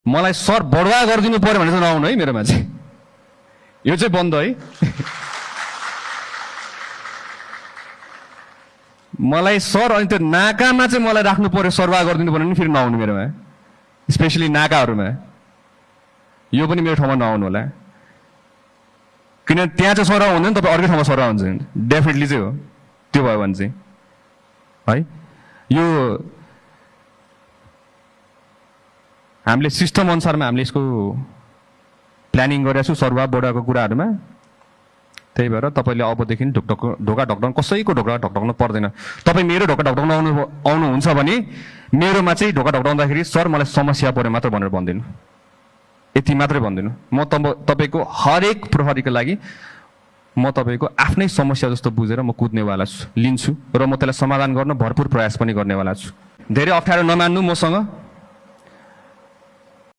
मलाई सर बढुवा गरिदिनु पर्यो भने चाहिँ नआउनु है मेरोमा चाहिँ, यो चाहिँ बन्द है। मलाई सर अनि त्यो नाकामा चाहिँ मलाई राख्नु पर्यो, सरवाह गरिदिनु पर्यो भने फेरि नआउनु मेरोमा, स्पेसली नाकाहरूमा। यो पनि मेरो ठाउँमा नआउनु होला, किनभने त्यहाँ चाहिँ सरवाह हुँदैन, तपाईँ अर्कै ठाउँमा सरवाह हुन्छ, डेफिनेटली चाहिँ हो। त्यो भयो भने चाहिँ है यो हामीले सिस्टम अनुसारमा हामीले यसको प्लानिङ गरेका छौँ सरवाह बढाएको कुराहरूमा। त्यही भएर तपाईँले अबदेखि ढोका ढकढक्न कसैको ढोका ढकढक्नु पर्दैन। तपाईँ मेरो ढोका ढकढक्न आउनुहुन्छ भने मेरोमा चाहिँ ढोका ढकढक्दाखेरि सर मलाई समस्या पऱ्यो मात्र भनेर भन्दिनु, यति मात्रै भन्दिनु। म तपाईँको हरेक प्रहरीको लागि म तपाईँको आफ्नै समस्या जस्तो बुझेर म कुद्नेवाला छु, लिन्छु र म त्यसलाई समाधान गर्न भरपुर प्रयास पनि गर्नेवाला छु। धेरै अप्ठ्यारो नमान्नु मसँग।